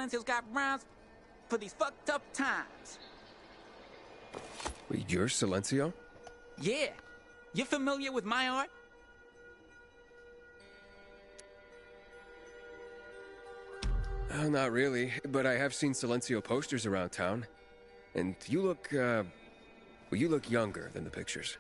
Silencio's got rhymes for these fucked up times. Wait, you're Silencio? Yeah. You familiar with my art? Oh, not really, but I have seen Silencio posters around town. And you look, well, you look younger than the pictures.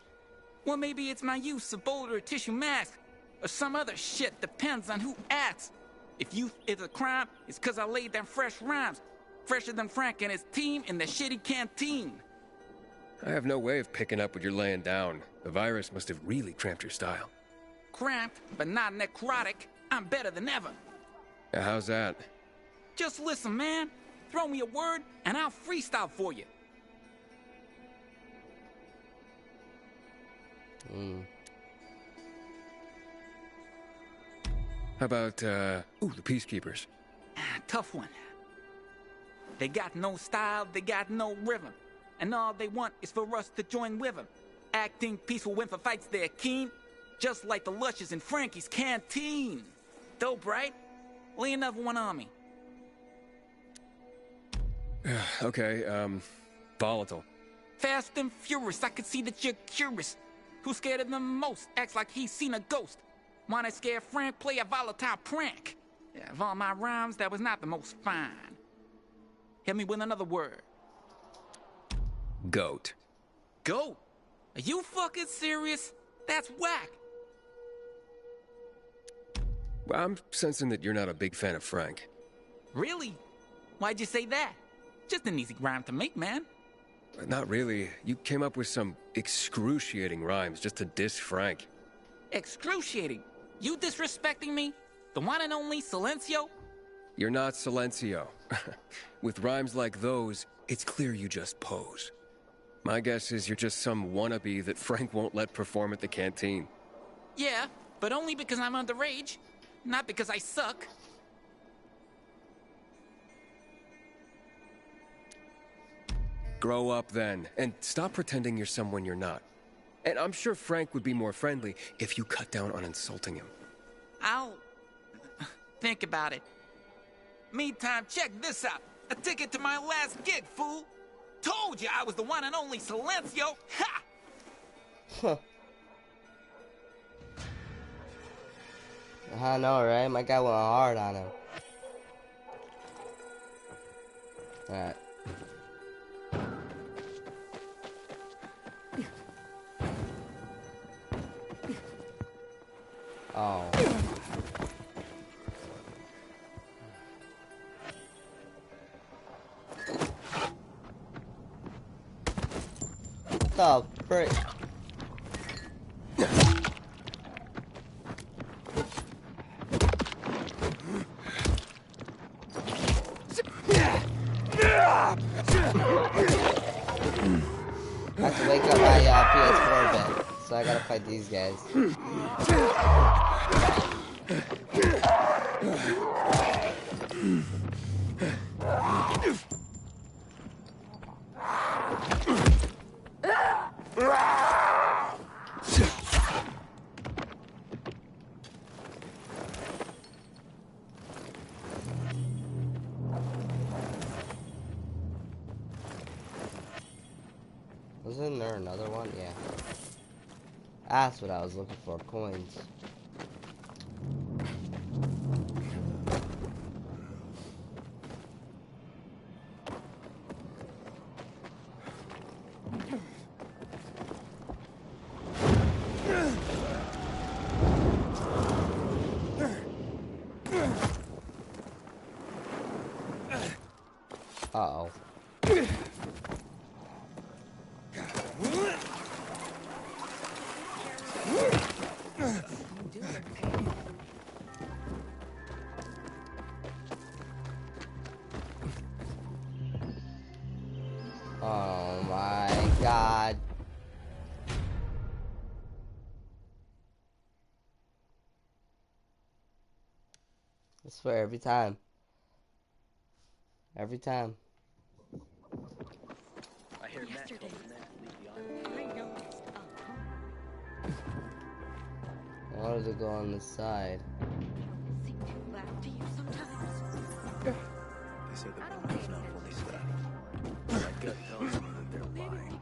Well, maybe it's my use of bolder tissue mask, or some other shit, depends on who asks. If youth is a crime, it's cause I laid down fresh rhymes. Fresher than Frank and his team in the shitty canteen. I have no way of picking up what you're laying down. The virus must have really cramped your style. Cramped, but not necrotic. I'm better than ever. How's that? Just listen, man. Throw me a word, and I'll freestyle for you. How about, the Peacekeepers? Tough one. They got no style, they got no rhythm. And all they want is for us to join with them. Acting peaceful when for fights they're keen. Just like the Lushes in Frankie's canteen. Dope, right? Lay another one on me. Okay, volatile. Fast and furious, I can see that you're curious. Who's scared of them most? Acts like he's seen a ghost. Wanna scare Frank? Play a volatile prank. Yeah, of all my rhymes, that was not the most fine. Hit me with another word. Goat. Goat? Are you fucking serious? That's whack. Well, I'm sensing that you're not a big fan of Frank. Really? Why'd you say that? Just an easy rhyme to make, man. Not really. You came up with some excruciating rhymes just to diss Frank. Excruciating? You disrespecting me? The one and only Silencio? You're not Silencio. With rhymes like those, it's clear you just pose. My guess is you're just some wannabe that Frank won't let perform at the canteen. Yeah, but only because I'm underage. Not because I suck. Grow up then, and stop pretending you're someone you're not. And I'm sure Frank would be more friendly if you cut down on insulting him. I'll think about it. Meantime, check this out. A ticket to my last gig, fool. Told you I was the one and only Silencio. Ha! Huh. I know, right? My guy went hard on him. Alright. Oh. What the frick? I have to wake up my PS4 bed, so I gotta fight these guys. Wasn't there another one? Yeah. That's what I was looking for, coins. Uh-oh. Oh my God. I swear, every time. Every time. I hear Yesterday. I wanted to go on the side. Seem too loud to you sometimes. say the body's not fully stacked. My gut tells me that they're lying.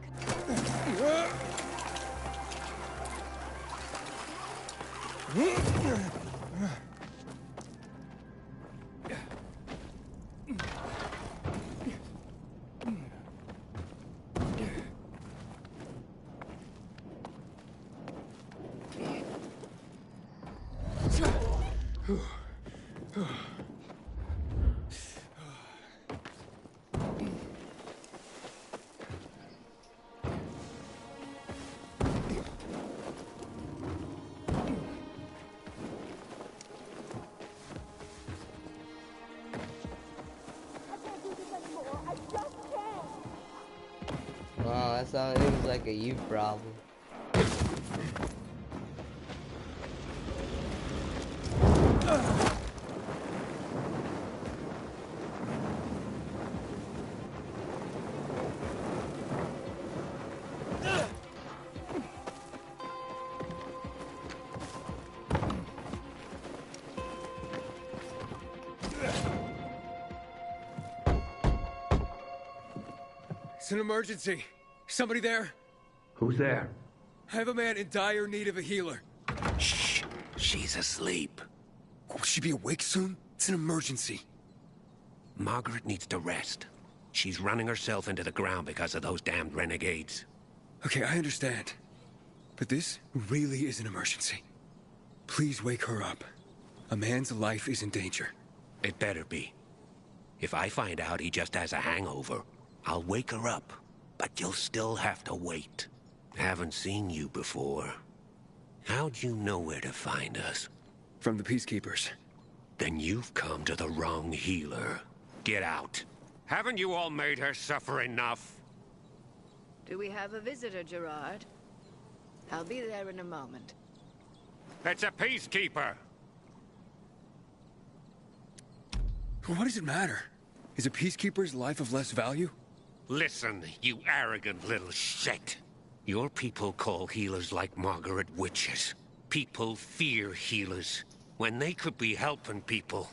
Wow, that sounded like a you problem. It's an emergency. Somebody there? Who's there? I have a man in dire need of a healer. Shh. She's asleep. Will she be awake soon? It's an emergency. Margaret needs to rest. She's running herself into the ground because of those damned renegades. Okay, I understand. But this really is an emergency. Please wake her up. A man's life is in danger. It better be. If I find out he just has a hangover, I'll wake her up. But you'll still have to wait. Haven't seen you before. How'd you know where to find us? From the Peacekeepers. Then you've come to the wrong healer. Get out. Haven't you all made her suffer enough? Do we have a visitor, Gerard? I'll be there in a moment. It's a peacekeeper. What does it matter? Is a Peacekeeper's life of less value? Listen, you arrogant little shit. Your people call healers like Margaret witches. People fear healers when they could be helping people.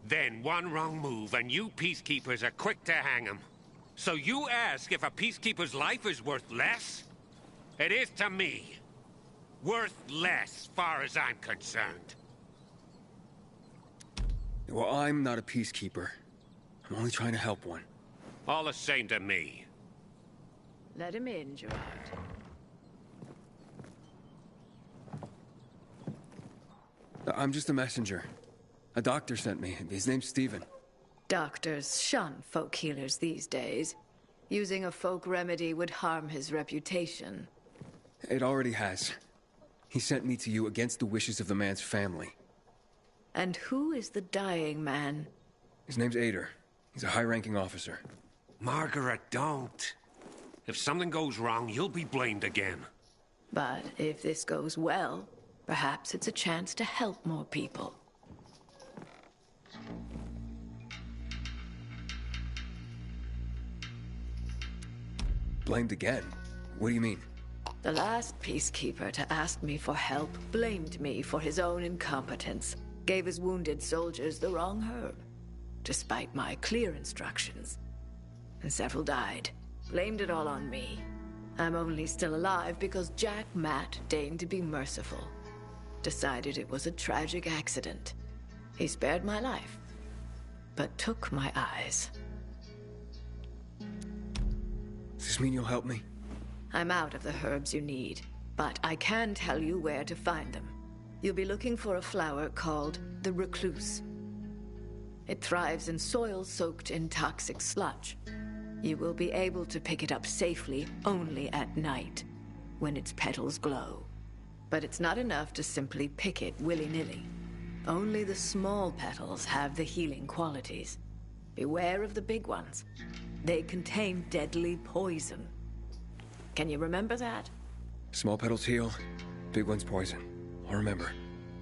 Then one wrong move and you Peacekeepers are quick to hang them. So you ask if a Peacekeeper's life is worth less? It is to me. Worth less, far as I'm concerned. Well, I'm not a Peacekeeper. I'm only trying to help one. All the same to me. Let him in, Gerard. I'm just a messenger. A doctor sent me. His name's Stephen. Doctors shun folk healers these days. Using a folk remedy would harm his reputation. It already has. He sent me to you against the wishes of the man's family. And who is the dying man? His name's Ader. He's a high-ranking officer. Margaret, don't. If something goes wrong, you'll be blamed again. But if this goes well, perhaps it's a chance to help more people. Blamed again? What do you mean? The last Peacekeeper to ask me for help blamed me for his own incompetence. Gave his wounded soldiers the wrong herb, despite my clear instructions. And several died. Blamed it all on me. I'm only still alive because Jack Matt deigned to be merciful. Decided it was a tragic accident. He spared my life, but took my eyes. Does this mean you'll help me? I'm out of the herbs you need, but I can tell you where to find them. You'll be looking for a flower called the recluse. It thrives in soil soaked in toxic sludge. You will be able to pick it up safely only at night, when its petals glow. But it's not enough to simply pick it willy-nilly. Only the small petals have the healing qualities. Beware of the big ones. They contain deadly poison. Can you remember that? Small petals heal, big ones poison. I'll remember.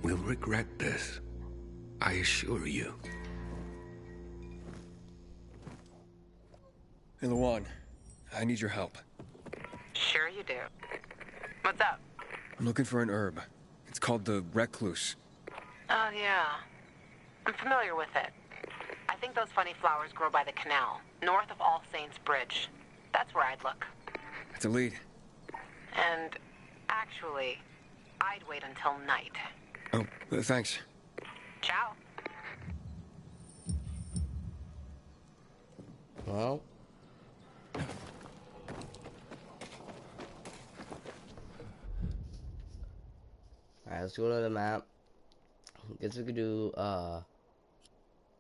We'll regret this. I assure you. Hey, Lawan, I need your help. Sure you do. What's up? I'm looking for an herb. It's called the recluse. Oh, yeah. I'm familiar with it. I think those funny flowers grow by the canal, north of All Saints Bridge. That's where I'd look. That's a lead. And actually, I'd wait until night. Oh, thanks. Ciao. Well. Alright, let's go to the map. Guess we could do,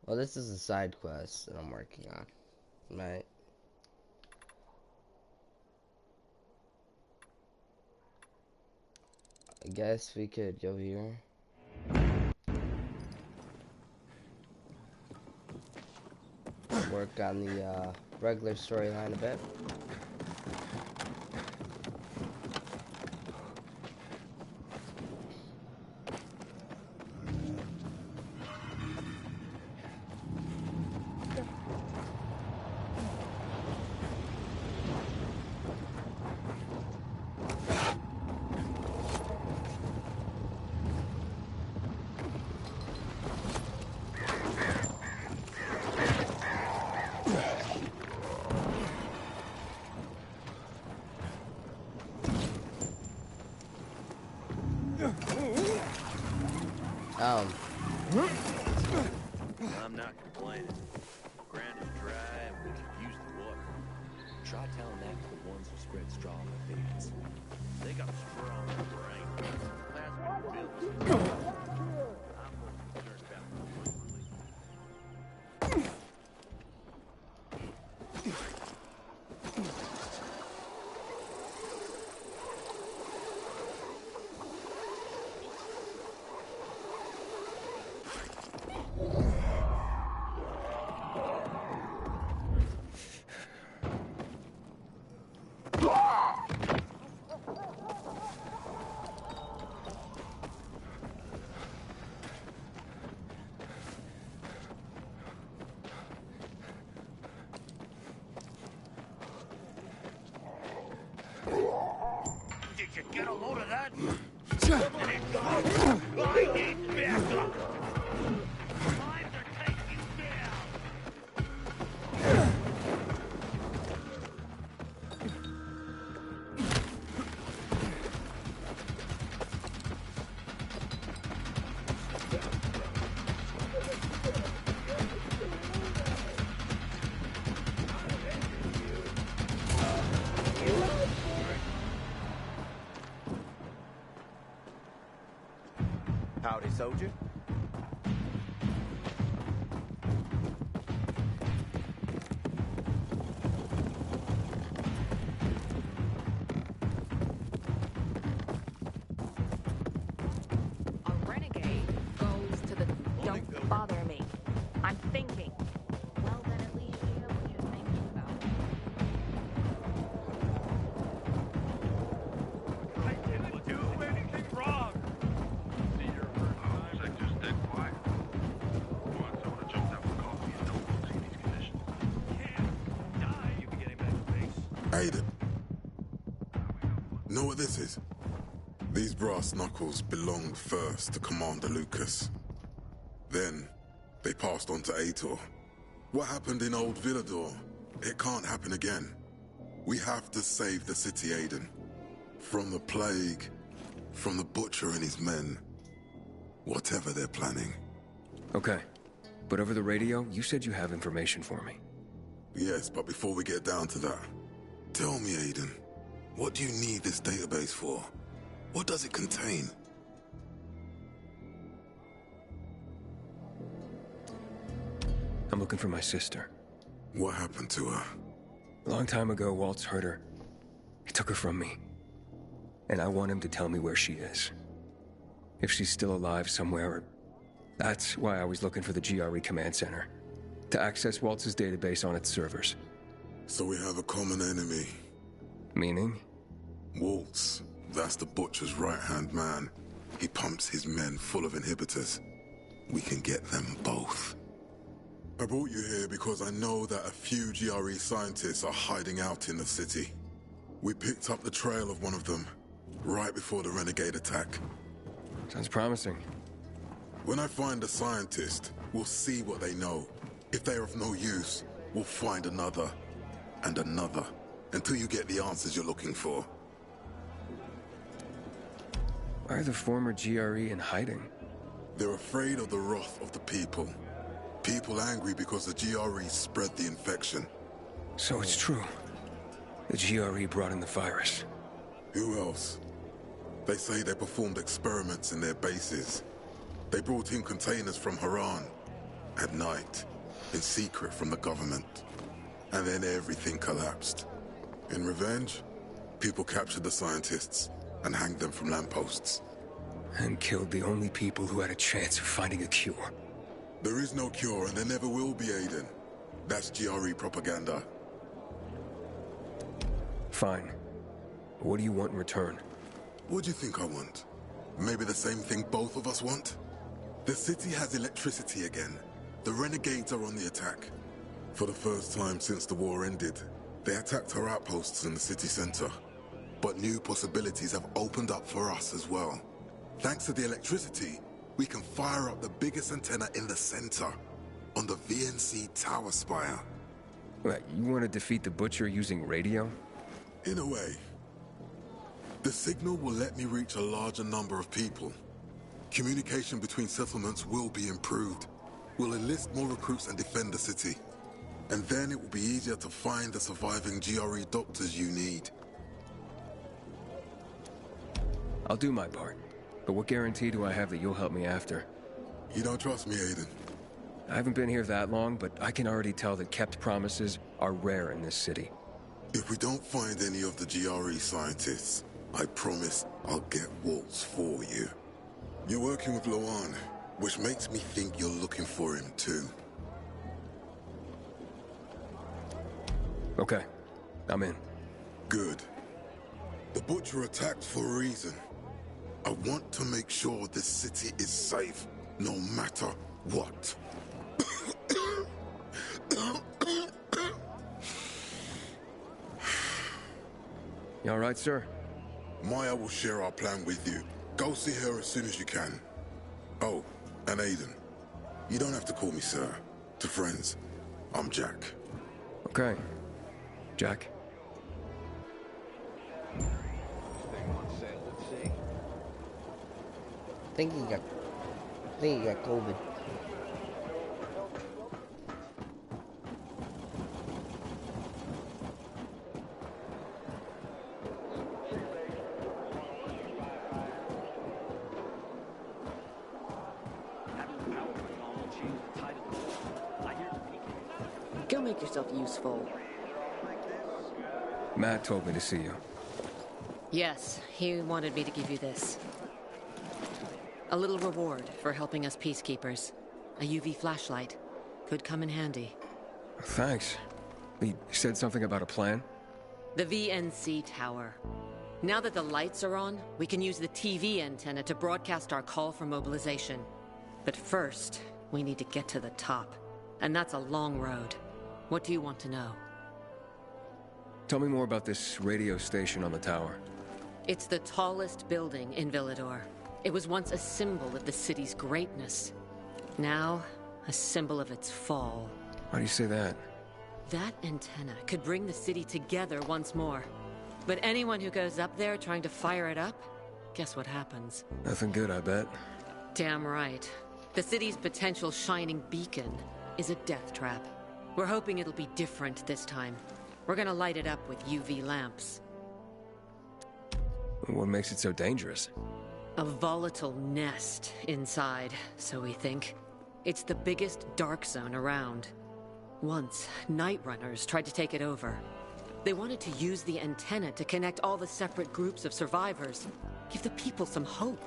well, this is a side quest that I'm working on. Right? I guess we could go here. Work on the regular storyline a bit. I'm not complaining. Ground is dry and we can use the water. Try telling that to the ones who spread straw on their fields. They got strong brains. Last week built. I'm more concerned about the Did you get a load of that? I need backup! Time to take you down! Howdy, soldier. A renegade goes to the... Don't bother me. I'm thinking. Well, then at least you know what you're thinking about. I didn't do anything wrong! Sector's dead quiet. Want someone to jump out for coffee and don't see these conditions. Can't die. You be getting back to base. Aiden. Know what this is? These brass knuckles belonged first to Commander Lucas. Then, they passed on to Aitor. What happened in Old Villador? It can't happen again. We have to save the city, Aiden. From the plague, from the Butcher and his men. Whatever they're planning. Okay. But over the radio, you said you have information for me. Yes, but before we get down to that, tell me, Aiden, what do you need this database for? What does it contain? I'm looking for my sister. What happened to her? A long time ago, Waltz hurt her. He took her from me. And I want him to tell me where she is. If she's still alive somewhere. That's why I was looking for the GRE command center. To access Waltz's database on its servers. So we have a common enemy. Meaning? Waltz. That's the Butcher's right-hand man. He pumps his men full of inhibitors. We can get them both. I brought you here because I know that a few GRE scientists are hiding out in the city. We picked up the trail of one of them, right before the Renegade attack. Sounds promising. When I find a scientist, we'll see what they know. If they are of no use, we'll find another, and another, until you get the answers you're looking for. Why are the former GRE in hiding? They're afraid of the wrath of the people. People angry because the GRE spread the infection. So it's true. The GRE brought in the virus. Who else? They say they performed experiments in their bases. They brought in containers from Haran at night, in secret from the government. And then everything collapsed. In revenge, people captured the scientists and hanged them from lampposts. And killed the only people who had a chance of finding a cure. There is no cure and there never will be, Aiden. That's GRE propaganda. Fine. What do you want in return? What do you think I want? Maybe the same thing both of us want? The city has electricity again. The renegades are on the attack. For the first time since the war ended, they attacked our outposts in the city center. But new possibilities have opened up for us as well. Thanks to the electricity, we can fire up the biggest antenna in the center, on the VNC tower spire. What, you want to defeat the Butcher using radio? In a way. The signal will let me reach a larger number of people. Communication between settlements will be improved. We'll enlist more recruits and defend the city. And then it will be easier to find the surviving GRE doctors you need. I'll do my part. But what guarantee do I have that you'll help me after? You don't trust me, Aiden? I haven't been here that long, but I can already tell that kept promises are rare in this city. If we don't find any of the GRE scientists, I promise I'll get Waltz for you. You're working with Loan, which makes me think you're looking for him too. Okay, I'm in. Good. The Butcher attacked for a reason. I want to make sure this city is safe, no matter what. You all right, sir? Maya will share our plan with you. Go see her as soon as you can. Oh, and Aiden. You don't have to call me sir. To friends, I'm Jack. Okay. Jack. I think he got COVID. Go make yourself useful. Matt told me to see you. Yes, he wanted me to give you this. A little reward for helping us peacekeepers. A UV flashlight. Could come in handy. Thanks. He said something about a plan? The VNC tower. Now that the lights are on, we can use the TV antenna to broadcast our call for mobilization. But first, we need to get to the top. And that's a long road. What do you want to know? Tell me more about this radio station on the tower. It's the tallest building in Villador. It was once a symbol of the city's greatness. Now, a symbol of its fall. Why do you say that? That antenna could bring the city together once more. But anyone who goes up there trying to fire it up, guess what happens? Nothing good, I bet. Damn right. The city's potential shining beacon is a death trap. We're hoping it'll be different this time. We're gonna light it up with UV lamps. What makes it so dangerous? A volatile nest inside, so we think. It's the biggest dark zone around. Once, Night Runners tried to take it over. They wanted to use the antenna to connect all the separate groups of survivors, give the people some hope.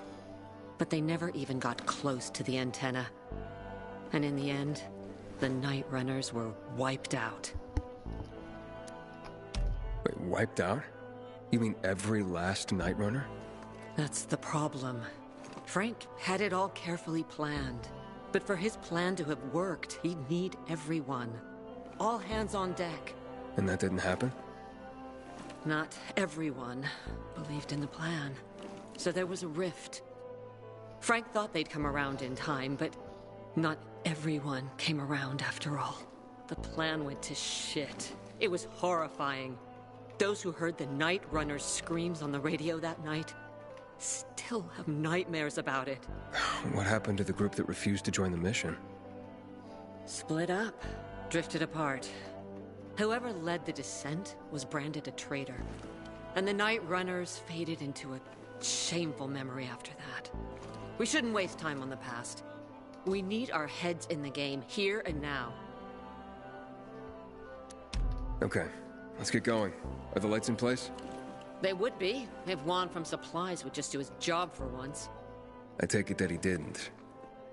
But they never even got close to the antenna. And in the end, the Night Runners were wiped out. Wait, wiped out? You mean every last Night Runner? That's the problem. Frank had it all carefully planned. But for his plan to have worked, he'd need everyone. All hands on deck. And that didn't happen? Not everyone believed in the plan. So there was a rift. Frank thought they'd come around in time, but not Everyone came around after all. The plan went to shit. It was horrifying. Those who heard the Night Runner's screams on the radio that night still have nightmares about it. What happened to the group that refused to join the mission? Split up, drifted apart. Whoever led the descent was branded a traitor. And the Night Runners faded into a shameful memory after that. We shouldn't waste time on the past. We need our heads in the game, here and now. Okay, let's get going. Are the lights in place? They would be, if Juan from Supplies would just do his job for once. I take it that he didn't.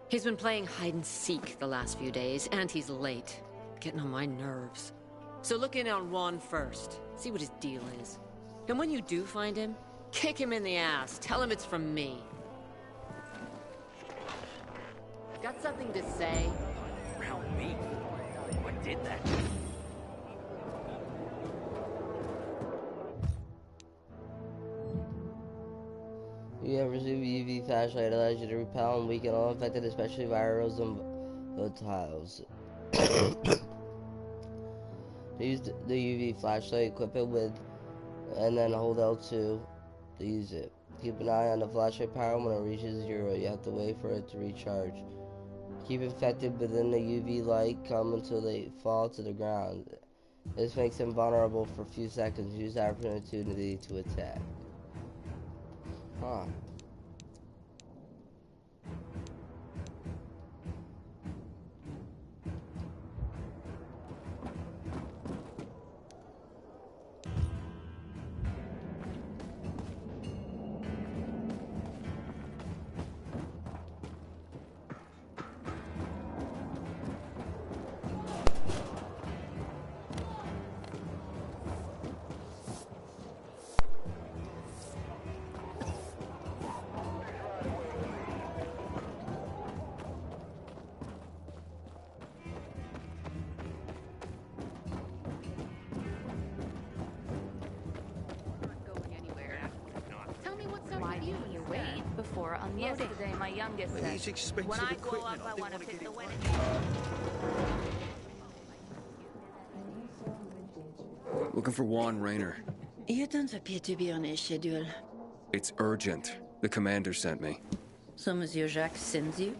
He's been playing hide-and-seek the last few days, and he's late. Getting on my nerves. So look in on Juan first. See what his deal is. And when you do find him, kick him in the ass. Tell him it's from me. Got something to say? Around me? What did that? You have received UV flashlight allows you to repel and weaken all infected, especially virals and volatiles. Use the UV flashlight, equip it with, and then hold L2 to use it. Keep an eye on the flashlight power. When it reaches 0, you have to wait for it to recharge. Keep infected within the UV light, come until they fall to the ground. This makes them vulnerable for a few seconds. Use that opportunity to attack. Huh. Before unloading. Yesterday, my youngest said, These expensive when I grow equipment, up, I they want to wanna pick get the it winning. Looking for Juan Raynor. You don't appear to be on a schedule. It's urgent. The commander sent me. So Monsieur Jacques sends you?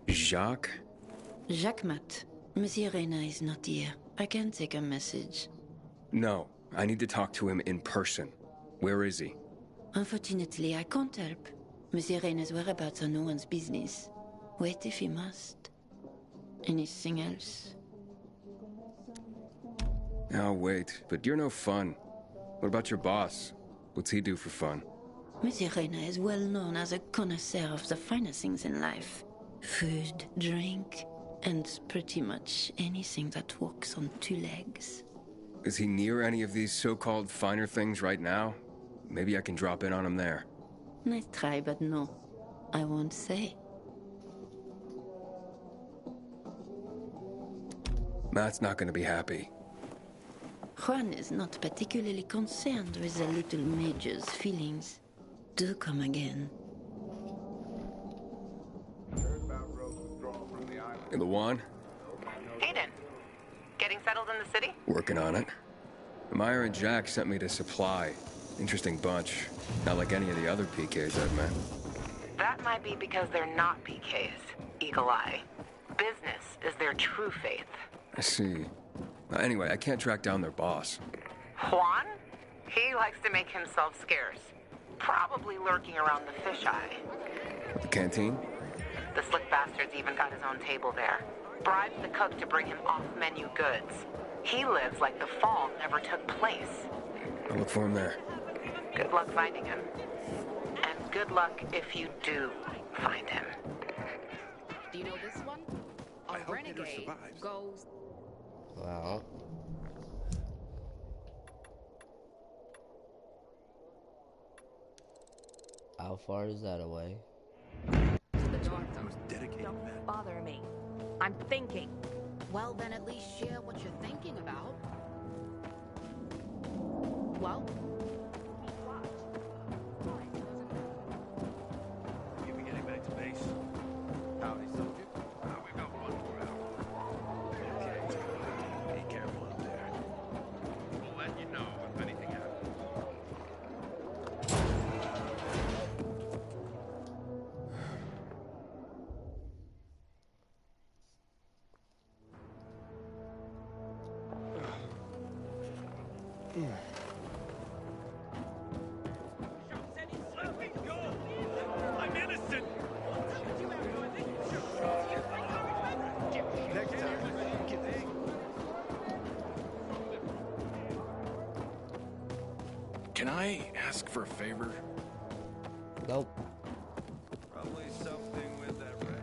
Jacques? Jacques Mat. Monsieur Reyna is not here. I can take a message. No, I need to talk to him in person. Where is he? Unfortunately, I can't help. Monsieur Reyna's whereabouts are no one's business. Wait if he must. Anything else? I'll wait, but you're no fun. What about your boss? What's he do for fun? Monsieur Reyna is well known as a connoisseur of the finer things in life. Food, drink, and pretty much anything that walks on 2 legs. Is he near any of these so-called finer things right now? Maybe I can drop in on him there. Nice try, but no. I won't say. Matt's not gonna be happy. Juan is not particularly concerned with the little major's feelings. Do come again. In the Juan? Aiden, getting settled in the city? Working on it. Meyer and Jack sent me to Supply. Interesting bunch. Not like any of the other PKs I've met. That might be because they're not PKs, Eagle Eye. Business is their true faith. I see. Anyway, I can't track down their boss. Juan? He likes to make himself scarce. Probably lurking around the fisheye. The canteen? The slick bastard's even got his own table there. Bribes the cook to bring him off-menu goods. He lives like the fall never took place. I'll look for him there. Good luck finding him. And good luck if you do find him. Do you know this one? A renegade goes... Well. How far is that away? To the north of... Don't bother me. I'm thinking. Well, then at least share what you're thinking about. Well... You'll be getting back to base. Howdy, soldier. We've got one more I'm innocent! Next time, get this. Can I ask for a favor? Nope. Probably something with that record.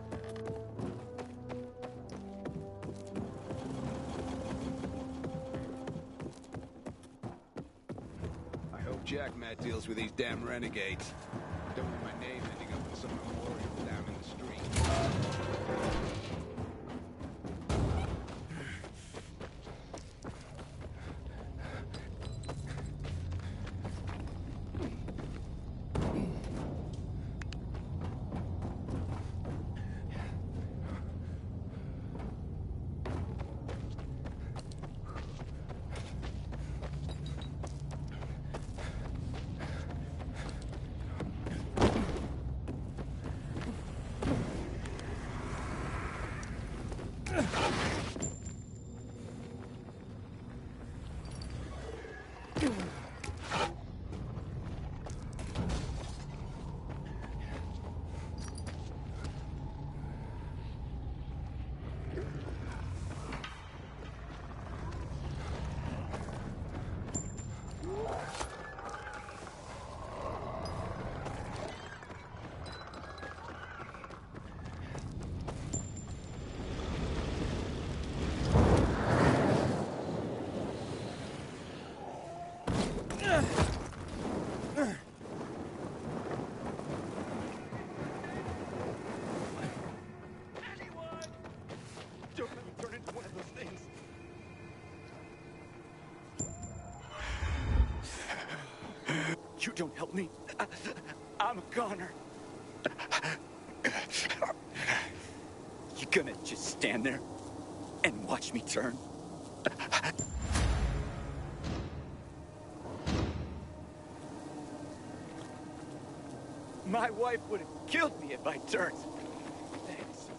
I hope Jack Matt deals with these damn renegades. Don't want my name ending up in some memorial down in the street. Don't let me turn into one of those things. You don't help me. I'm a goner. You gonna just stand there and watch me turn? My wife would have killed me if I turned. Thanks.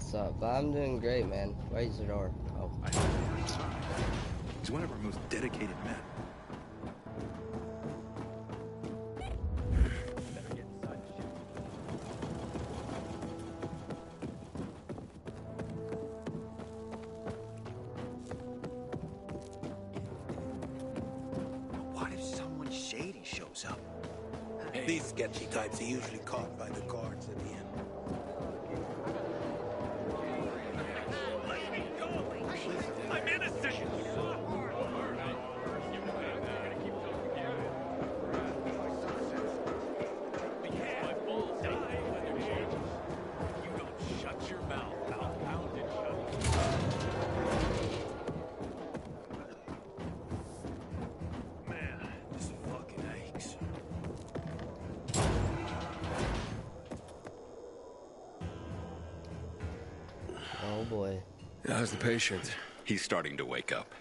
What's up? I'm doing great, man. Where's the door? Oh. He's one of our most dedicated men. What if someone shady shows up? These sketchy types are usually caught by the guards at the end. I'm innocent! You don't shut your mouth. I'll pound it shut. Man, this fucking aches. Oh boy. How's the patient? He's starting to wake up.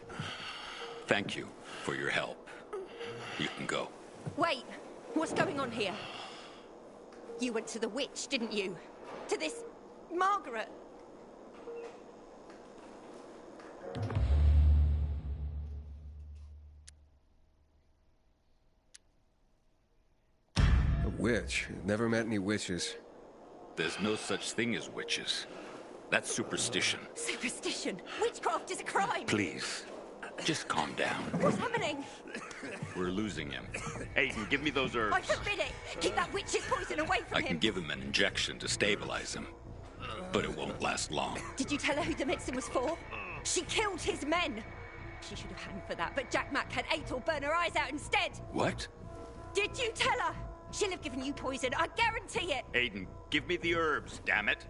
Thank you for your help. You can go. Wait! What's going on here? You went to the witch, didn't you? To this... Margaret! A witch? Never met any witches. There's no such thing as witches. That's superstition. Superstition! Witchcraft is a crime! Please, just calm down. What's happening? We're losing him. Aiden, give me those herbs. I forbid it! Keep that witch's poison away from I him! can give him an injection to stabilize him, but it won't last long. Did you tell her who the medicine was for? She killed his men! She should have hanged for that, but Jack Mack had Ator burn her eyes out instead! What? Did you tell her? She'll have given you poison, I guarantee it! Aiden, give me the herbs, damn it.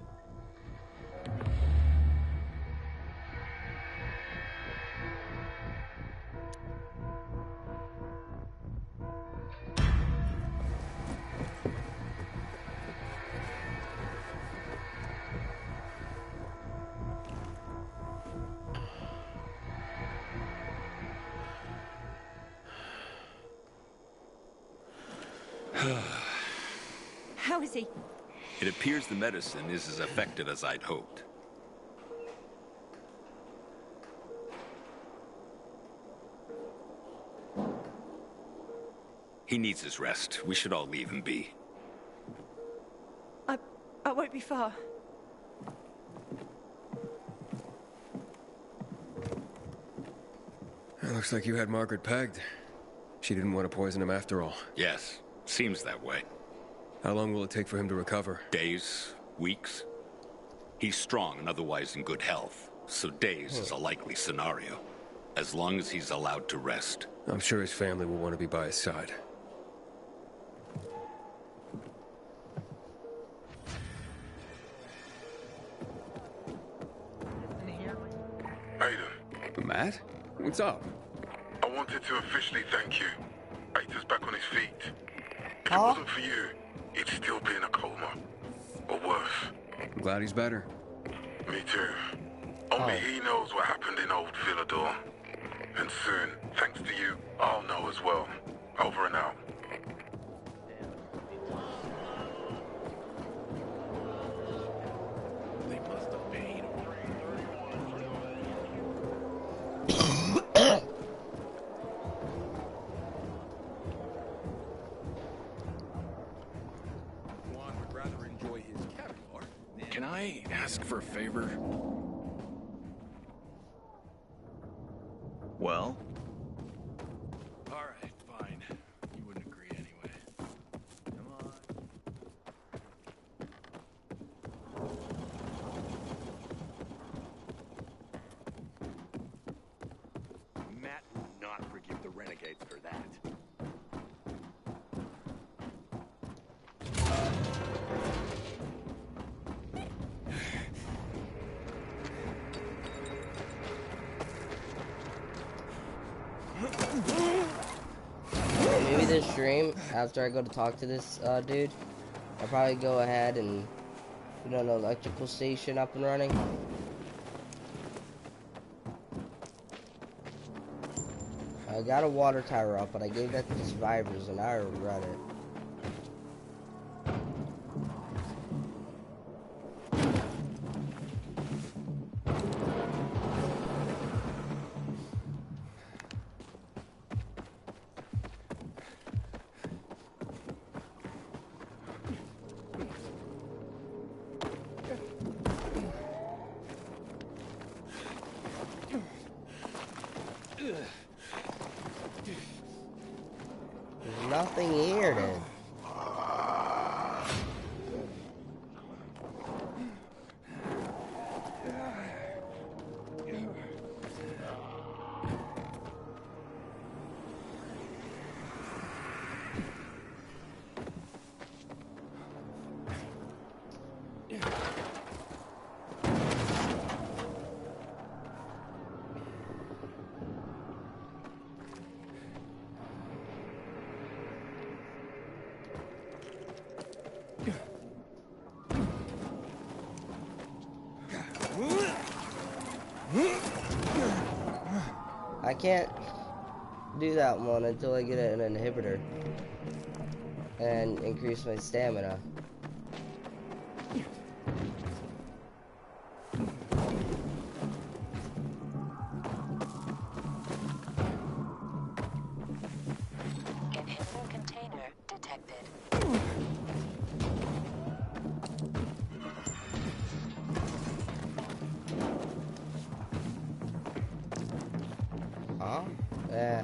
How is he? It appears the medicine is as effective as I'd hoped. He needs his rest. We should all leave him be. I won't be far. It looks like you had Margaret pegged. She didn't want to poison him after all. Yes, seems that way. How long will it take for him to recover? Days, weeks. He's strong and otherwise in good health, so days is a likely scenario. As long as he's allowed to rest. I'm sure his family will want to be by his side. Aiden. Matt? What's up? I wanted to officially thank you. Ator's back on his feet. If it wasn't for you, he'd still be in a coma. Or worse. I'm glad he's better. Me too. Only he knows what happened in old Villador. And soon, thanks to you, I'll know as well. Over and out. They must have paid. Juan would rather enjoy his caviar. Can I ask for a favor? Well? All right, fine. You wouldn't agree anyway. Come on. Matt will not forgive the renegades for that. Maybe this stream, after I go to talk to this dude, I'll probably go ahead and put an electrical station up and running. I got a water tower up, but I gave that to the survivors and I regret it. There's nothing here then. I can't do that one until I get an inhibitor and increase my stamina. Inhibitor container detected. Huh? Yeah.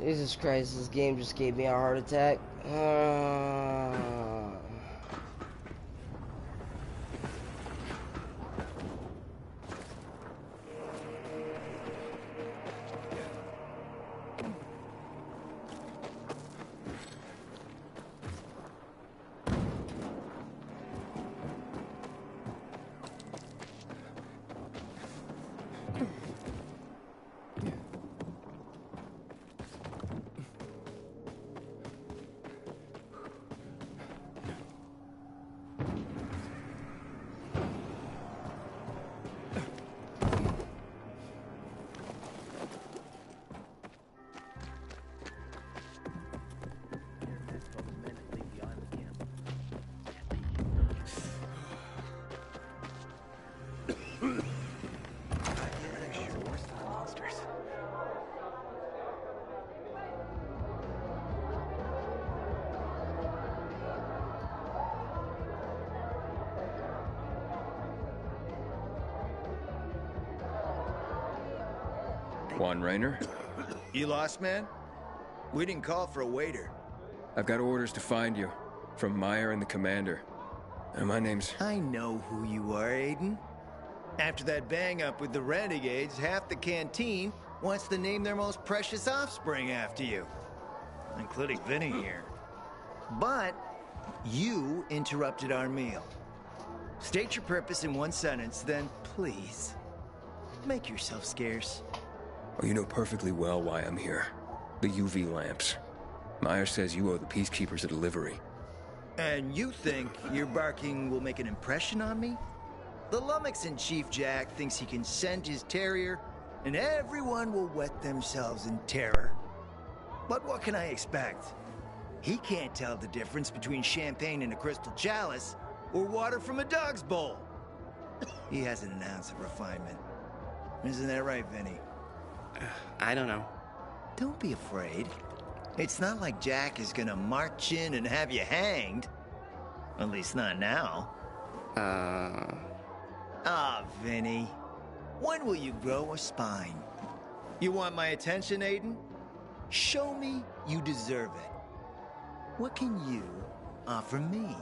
Jesus Christ, this game just gave me a heart attack. Juan Raynor? You lost, man? We didn't call for a waiter. I've got orders to find you. From Meyer and the commander. And my name's... I know who you are, Aiden. After that bang-up with the Renegades, half the canteen wants to name their most precious offspring after you. Including Vinny here. But you interrupted our meal. State your purpose in one sentence, then please, make yourself scarce. Oh, you know perfectly well why I'm here. The UV lamps. Meyer says you owe the Peacekeepers a delivery. And you think your barking will make an impression on me? The Lummox-in-Chief Jack thinks he can scent his terrier, and everyone will wet themselves in terror. But what can I expect? He can't tell the difference between champagne in a crystal chalice or water from a dog's bowl. He hasn't an ounce of refinement. Isn't that right, Vinny? I don't know. Don't be afraid. It's not like Jack is gonna march in and have you hanged. At least not now. Ah, Vinny. When will you grow a spine? You want my attention, Aiden? Show me you deserve it. What can you offer me?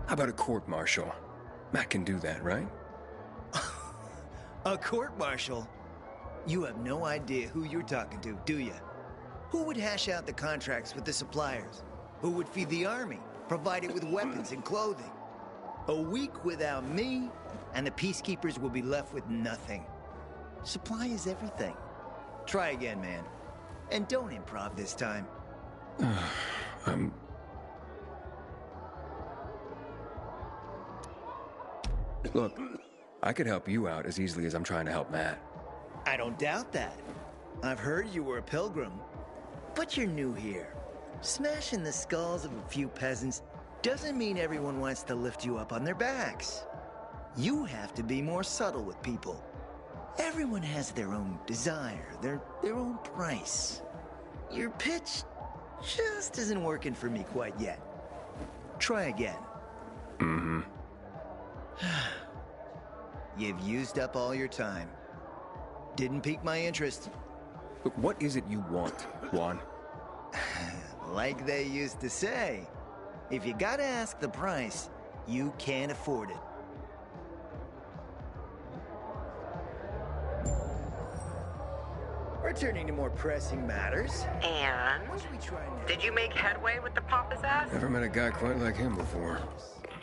How about a court-martial? Matt can do that, right? A court-martial? You have no idea who you're talking to, do you? Who would hash out the contracts with the suppliers? Who would feed the army, provide it with weapons and clothing? A week without me, and the Peacekeepers will be left with nothing. Supply is everything. Try again, man. And don't improv this time. Look, I could help you out as easily as I'm trying to help Matt. I don't doubt that. I've heard you were a pilgrim. But you're new here. Smashing the skulls of a few peasants doesn't mean everyone wants to lift you up on their backs. You have to be more subtle with people. Everyone has their own desire, their own price. Your pitch just isn't working for me quite yet. Try again. Mm-hmm. You've used up all your time. Didn't pique my interest. But what is it you want, Juan? Like they used to say, if you gotta ask the price, you can't afford it. Returning to more pressing matters. And did you make headway with the pompous ass? Never met a guy quite like him before.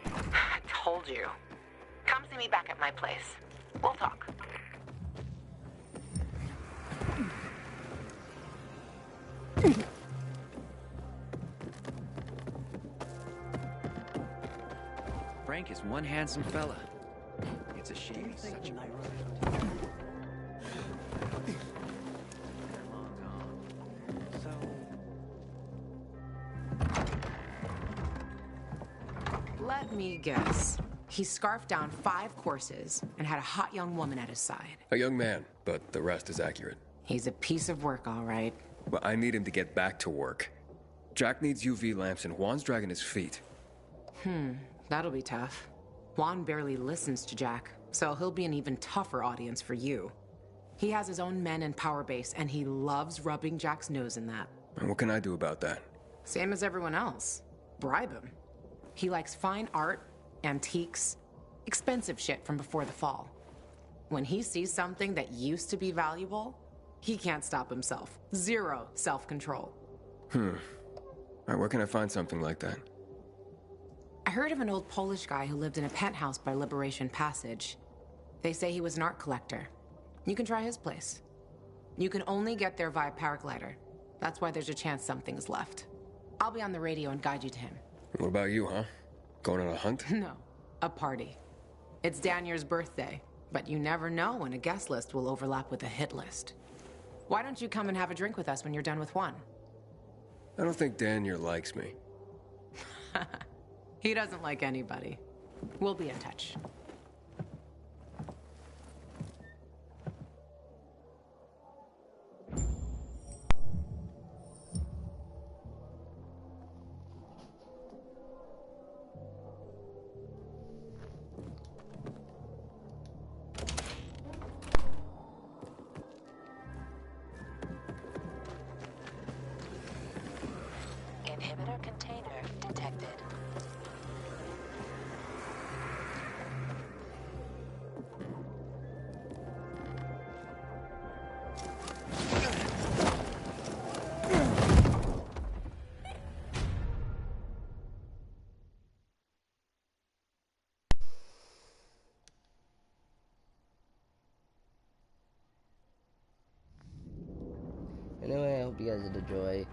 I told you. Come see me back at my place. We'll talk. Frank is one handsome fella. It's a shame he's such a... Let me guess. He scarfed down 5 courses and had a hot young woman at his side. A young man, but the rest is accurate. He's a piece of work, all right. Well, I need him to get back to work. Jack needs UV lamps and Juan's dragging his feet. That'll be tough. Juan barely listens to Jack, so he'll be an even tougher audience for you. He has his own men and power base, and he loves rubbing Jack's nose in that. And what can I do about that? Same as everyone else. Bribe him. He likes fine art, antiques, expensive shit from before the fall. When he sees something that used to be valuable, he can't stop himself. 0 self-control. All right, where can I find something like that? I heard of an old Polish guy who lived in a penthouse by Liberation Passage. They say he was an art collector. You can try his place. You can only get there via paraglider. That's why there's a chance something's left. I'll be on the radio and guide you to him. What about you, huh? Going on a hunt? No, a party. It's Danier's birthday, but you never know when a guest list will overlap with a hit list. Why don't you come and have a drink with us when you're done with Juan? I don't think Danier likes me. He doesn't like anybody. We'll be in touch. Inhibitor container detected. Anyway, I hope you guys did enjoy.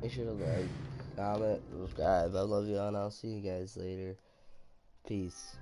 Make sure to like, comment, subscribe. I love you all, and I'll see you guys later. Peace.